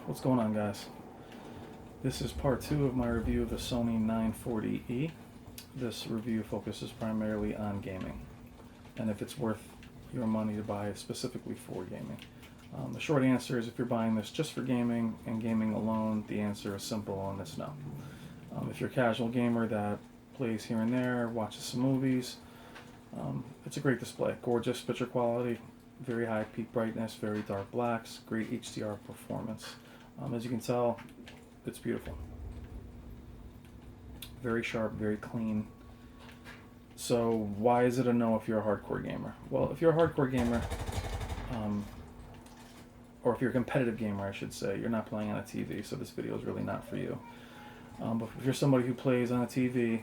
What's going on, guys? This is part 2 of my review of the Sony 940E. This review focuses primarily on gaming and if it's worth your money to buy it specifically for gaming. The short answer is if you're buying this just for gaming and gaming alone, the answer is simple and it's no. If you're a casual gamer that plays here and there, watches some movies, it's a great display. Gorgeous picture quality, very high peak brightness, very dark blacks, great HDR performance. As you can tell, it's beautiful. Very sharp, very clean. So why is it a no if you're a hardcore gamer? Well, if you're a hardcore gamer, or if you're a competitive gamer, I should say, you're not playing on a TV, so this video is really not for you. But if you're somebody who plays on a TV,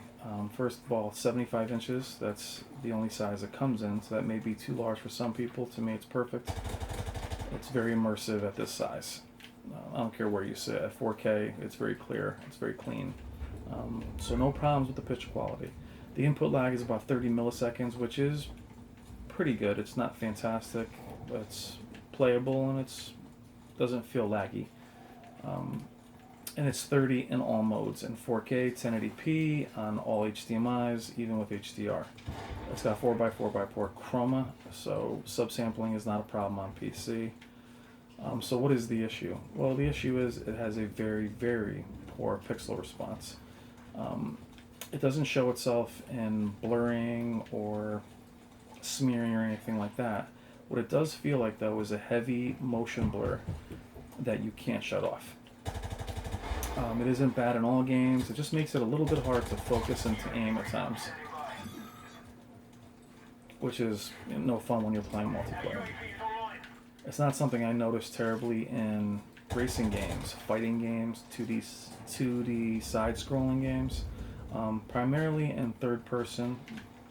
first of all, 75 inches, that's the only size it comes in, so that may be too large for some people. To me, it's perfect. It's very immersive at this size. I don't care where you sit. At 4K, it's very clear, it's very clean. So no problems with the picture quality. The input lag is about 30 milliseconds, which is pretty good. It's not fantastic, but it's playable and it doesn't feel laggy. And it's 30 in all modes, in 4K, 1080p, on all HDMIs, even with HDR. It's got 4x4x4 chroma, so subsampling is not a problem on PC. So what is the issue? Well, the issue is it has a very, very poor pixel response. It doesn't show itself in blurring or smearing or anything like that. What it does feel like, though, is a heavy motion blur that you can't shut off. It isn't bad in all games. It just makes it a little bit hard to focus and to aim at times, which is no fun when you're playing multiplayer. It's not something I notice terribly in racing games, fighting games, 2D side-scrolling games. Primarily in third-person,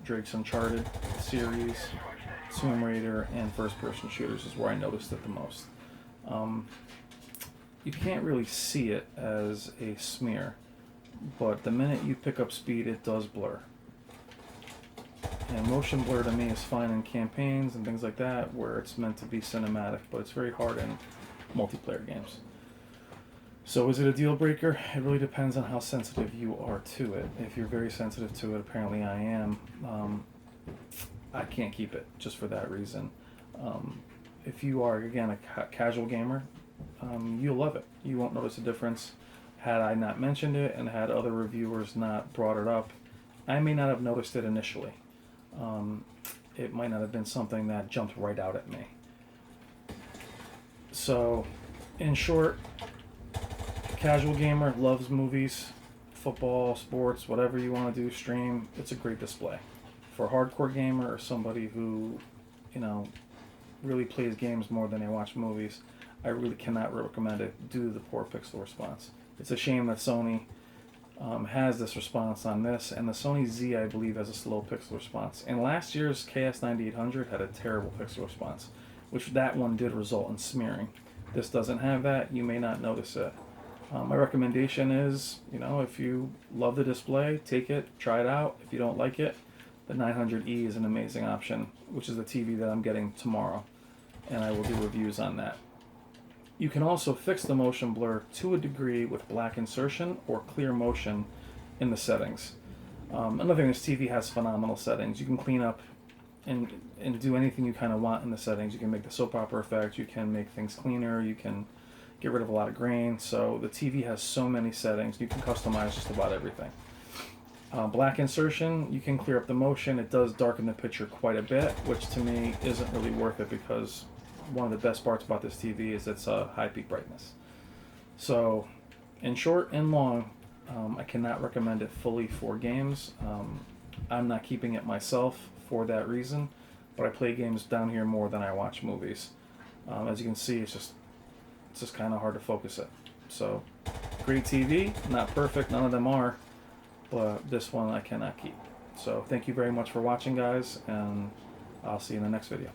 Drake's Uncharted series, Tomb Raider, and first-person shooters is where I noticed it the most. You can't really see it as a smear, but the minute you pick up speed, it does blur. And motion blur to me is fine in campaigns and things like that where it's meant to be cinematic, but it's very hard in multiplayer games. So is it a deal breaker? It really depends on how sensitive you are to it. If you're very sensitive to it, apparently I am, I can't keep it just for that reason. If you are, again, a casual gamer, you'll love it. You won't notice a difference. Had I not mentioned it and had other reviewers not brought it up, I may not have noticed it initially. It might not have been something that jumped right out at me. So, in short, casual gamer loves movies, football, sports, whatever you want to do, stream, it's a great display. For a hardcore gamer or somebody who, really plays games more than they watch movies, I really cannot recommend it due to the poor pixel response. It's a shame that Sony has this response on this, and the Sony Z, I believe, has a slow pixel response. And last year's KS9800 had a terrible pixel response, which that one did result in smearing. This doesn't have that. You may not notice it. My recommendation is, if you love the display, take it, try it out. If you don't like it, the 900E is an amazing option, which is the TV that I'm getting tomorrow, and I will do reviews on that. You can also fix the motion blur to a degree with black insertion or clear motion in the settings. Another thing, this TV has phenomenal settings. You can clean up and do anything you kind of want in the settings. You can make the soap opera effect, you can make things cleaner, you can get rid of a lot of grain. So the TV has so many settings. You can customize just about everything. Black insertion, you can clear up the motion. It does darken the picture quite a bit, which to me isn't really worth it because one of the best parts about this TV is its high peak brightness. So, in short and long, I cannot recommend it fully for games. I'm not keeping it myself for that reason, but I play games down here more than I watch movies. As you can see, it's just kind of hard to focus it. So, great TV, not perfect, none of them are, but this one I cannot keep. So, thank you very much for watching, guys, and I'll see you in the next video.